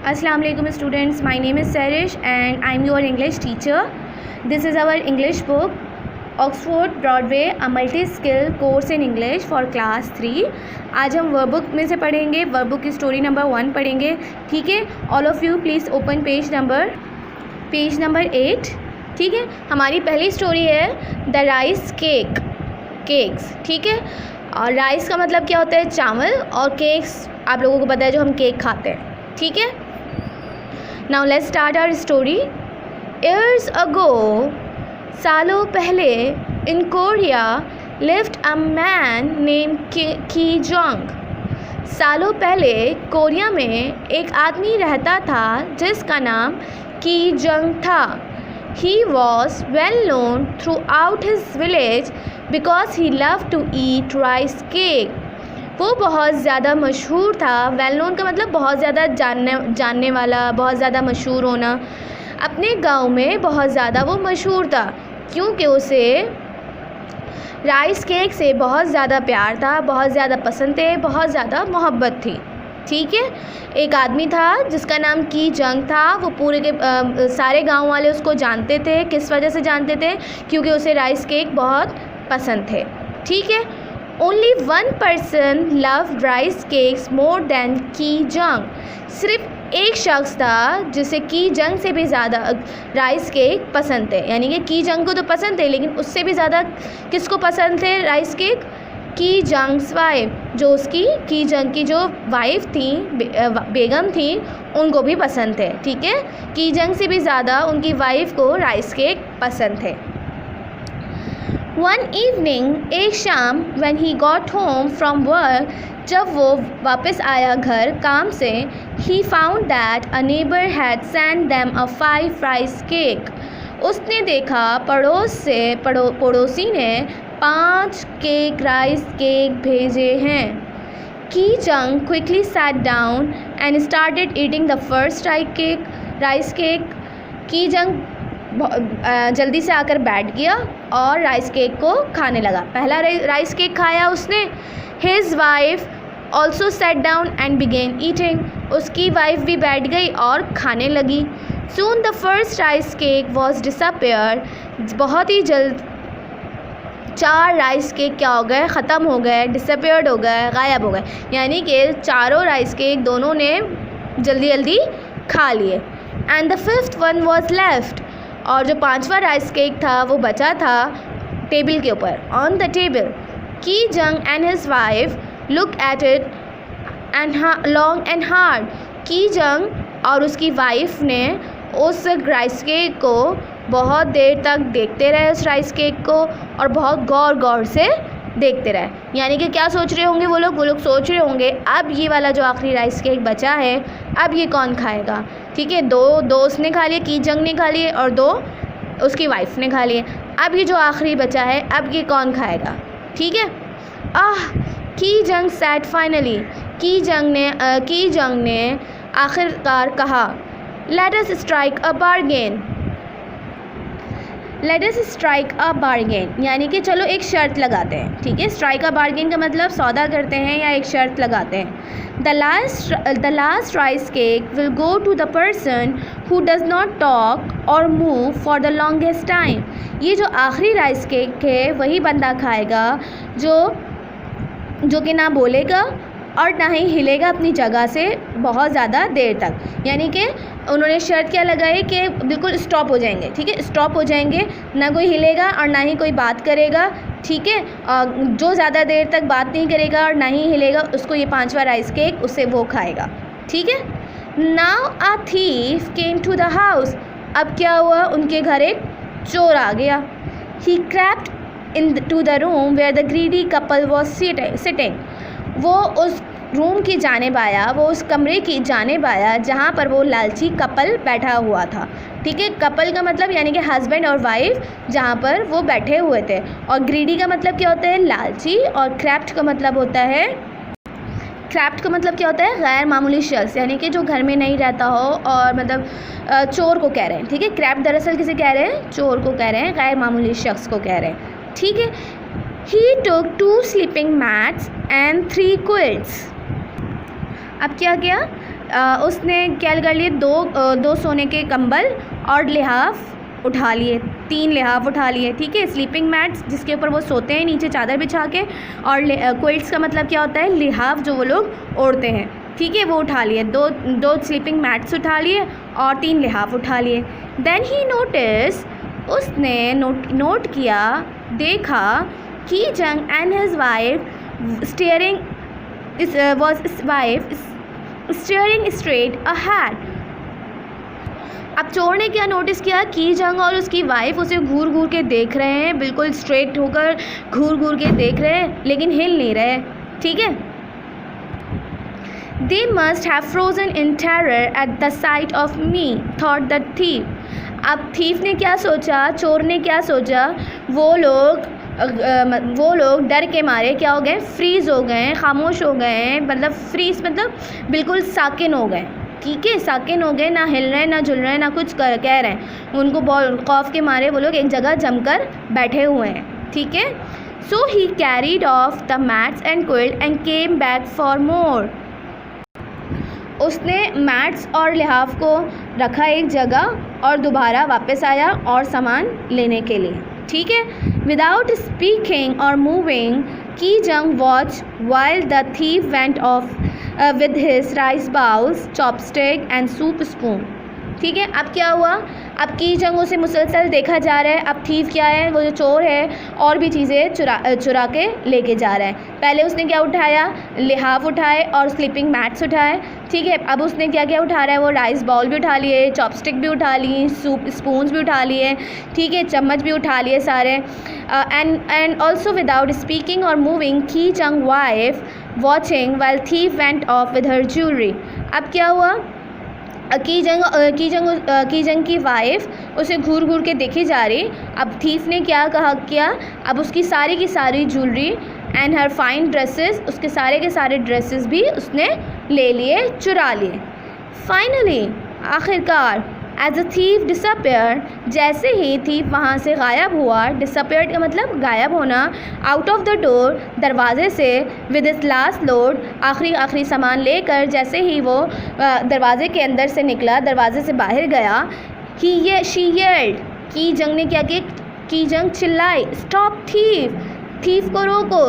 Assalamu alaikum students, my name is Sarish and I am your English teacher. This is our English book Oxford Broadway a multi-skill course in English for class 3. आज हम verb book में से पढ़ेंगे, verb book की story number 1 पढ़ेंगे. ठीक है, all of you please open page number 8. ठीक है, हमारी पहली स्टोरी है द राइस केक्स. ठीक है, और राइस का मतलब क्या होता है? चावल. और केक्स आप लोगों को पता है जो हम केक खाते हैं. ठीक है, now let's start our story. Years ago, सालों पहले, in Korea lived a man name Ki Jong. सालों पहले कोरिया में एक आदमी रहता था जिसका नाम की जंग था. He was well known throughout his village because he love to eat rice cake. वो बहुत ज़्यादा मशहूर था. वेल नोन का मतलब बहुत ज़्यादा जानने वाला, बहुत ज़्यादा मशहूर होना. अपने गांव में बहुत ज़्यादा वो मशहूर था क्योंकि उसे राइस केक से बहुत ज़्यादा प्यार था, बहुत ज़्यादा पसंद थे, बहुत ज़्यादा मोहब्बत थी. ठीक है, एक आदमी था जिसका नाम की जंग था. वो पूरे के सारे गांव वाले उसको जानते थे. किस वजह से जानते थे? क्योंकि उसे राइस केक बहुत पसंद थे. ठीक है, only one person love rice cakes more than की जंग. सिर्फ एक शख्स था जिसे की जंग से भी ज़्यादा राइस केक पसंद थे. यानी कि की जंग को तो पसंद थे लेकिन उससे भी ज़्यादा किसको पसंद थे राइस केक? की जंग्स वाइफ, जो उसकी की जंग की जो वाइफ थी, बेगम थी, उनको भी पसंद थे. ठीक है, की जंग से भी ज़्यादा उनकी वाइफ को राइस केक पसंद थे. वन इवनिंग, एक शाम, when he got home from work, जब वो वापस आया घर काम से, he found that a neighbor had sent them a 5 rice cake. उसने देखा पड़ोसी ने 5 राइस केक भेजे हैं. की जंग quickly sat down and started eating the first rice cake. की जंग जल्दी से आकर बैठ गया और राइस केक को खाने लगा. पहला राइस केक खाया उसने. His wife also sat down and began eating. उसकी वाइफ भी बैठ गई और खाने लगी. Soon the first rice cake was disappear. बहुत ही जल्द 4 राइस केक क्या हो गए? ख़त्म हो गए, डिसअपेयर्ड हो गए, गायब हो गए. यानी कि चारों राइस केक दोनों ने जल्दी खा लिए. And the 5th one was left. और जो 5वां राइस केक था वो बचा था टेबल के ऊपर, ऑन द टेबल. की जंग and his wife look at it and long and hard. की जंग और उसकी वाइफ ने उस राइस केक को बहुत देर तक देखते रहे, उस राइस केक को, और बहुत गौर से देखते रहे. यानी कि क्या सोच रहे होंगे वो लोग सोच रहे होंगे अब ये वाला जो आखिरी राइस केक बचा है अब ये कौन खाएगा. ठीक है, दो उसने खा लिए, की जंग ने खा लिए, और 2 उसकी वाइफ ने खा लिए. अब ये जो आखिरी बचा है अब ये कौन खाएगा? ठीक है. की जंग सैड फाइनली. की जंग ने आखिरकार कहा, let us strike a bargain. यानी कि चलो एक शर्त लगाते हैं. ठीक है, स्ट्राइक अ बार्गेन का मतलब सौदा करते हैं या एक शर्त लगाते हैं. The last rice cake will go to the person who does not talk or move for the longest time. ये जो आखिरी राइस केक है वही बंदा खाएगा जो कि ना बोलेगा और ना ही हिलेगा अपनी जगह से बहुत ज़्यादा देर तक. यानी कि उन्होंने शर्त क्या लगाई कि बिल्कुल स्टॉप हो जाएंगे. ठीक है, स्टॉप हो जाएंगे, ना कोई हिलेगा और ना ही कोई बात करेगा. ठीक है, जो ज़्यादा देर तक बात नहीं करेगा और ना ही हिलेगा उसको ये 5वां राइस केक उससे वो खाएगा. ठीक है. Now a thief came to the house. अब क्या हुआ? उनके घर एक चोर आ गया. He crept into the room where the greedy couple was sitting. वो उस रूम की जानिब आया, वो उस कमरे की जानिब आया जहाँ पर वो लालची कपल बैठा हुआ था. ठीक है, कपल का मतलब यानी कि हस्बैंड और वाइफ जहाँ पर वो बैठे हुए थे. और ग्रीडी का मतलब क्या होता है? लालची. और क्रैप्ट का मतलब क्या होता है? गैर मामूली शख्स. यानी कि जो घर में नहीं रहता हो और मतलब चोर को कह रहे हैं. ठीक है, क्रैप्ट दरअसल किसे कह रहे हैं? चोर को कह रहे हैं, गैर मामूली शख्स को कह रहे हैं. ठीक है. He took 2 sleeping mats and 3 quilts. अब क्या किया? उसने क्या कर लिए, दो सोने के कंबल और लिहाफ उठा लिए, 3 लिहाफ उठा लिए, ठीक है। स्लीपिंग मैट्स जिसके ऊपर वो सोते हैं नीचे चादर बिछा के, और क्विल्ट्स का मतलब क्या होता है, लिहाफ जो वो लोग ओढ़ते हैं, ठीक है, वो उठा लिए। दो स्लीपिंग मैट्स उठा लिए और 3 लिहाफ उठा लिए। देन ही नोटिस, उसने नोट किया, देखा कि जंग and his wife steering straight ahead. अब चोर ने क्या नोटिस किया, की जंग और उसकी वाइफ उसे घूर घूर के देख रहे हैं, बिल्कुल स्ट्रेट होकर घूर घूर के देख रहे हैं, लेकिन हिल नहीं रहे, ठीक है। They must have frozen in terror at the sight of me, thought the thief. अब थीफ ने क्या सोचा, चोर ने क्या सोचा, वो लोग डर के मारे क्या हो गए, फ्रीज़ हो गए, खामोश हो गए, मतलब फ्रीज़ मतलब बिल्कुल साकिन हो गए, ठीक है, साकिन हो गए, ना हिल रहे हैं, ना झुल रहे हैं, ना कुछ कह रहे हैं, उनको बहुत खौफ के मारे वो लोग एक जगह जमकर बैठे हुए हैं, ठीक है। So he carried off the mats and quilt and came back for more. उसने मैट्स और लिहाफ को रखा एक जगह और दोबारा वापस आया और सामान लेने के लिए, ठीक है। विदाउट स्पीकिंग और मूविंग, की जंग watch while the thief went of with his rice bowls, chopstick and soup spoon, ठीक है। अब क्या हुआ, अब की जंग उसे मुसलसल देखा जा रहा है। अब थीफ क्या है, वो जो चोर है और भी चीज़ें चुरा के लेके जा रहा है। पहले उसने क्या उठाया, लिहाफ उठाए और स्लीपिंग मैट्स उठाए, ठीक है। अब उसने क्या क्या उठा रहा है, वो राइस बाउल भी उठा लिए, चॉपस्टिक भी उठा ली, सूप स्पून्स भी उठा लिए, ठीक है, चम्मच भी उठा लिए सारे। एंड ऑल्सो विदाउट स्पीकिंग और मूविंग, की जंग wife watching while thief went of with her jewellery. अब क्या हुआ, की जंग की वाइफ उसे घूर घूर के देखी जा रही। अब थीफ ने क्या किया, अब उसकी सारी की सारी jewellery and her fine dresses, उसके सारे के सारे ड्रेसेस भी उसने ले लिए, चुरा लिए। फाइनली, आखिरकार, एज अ थीफ डिसअपेयर, जैसे ही थीफ वहाँ से गायब हुआ, डिसअपेयर्ड का मतलब गायब होना, आउट ऑफ द डोर, दरवाजे से, विद इस लास्ट लोड, आखिरी सामान लेकर जैसे ही वो दरवाजे के अंदर से निकला, दरवाजे से बाहर गया, शी येल्ड, की जंग ने क्या किया, की जंग चिल्लाई, स्टॉप थीफ, थीफ को रोको।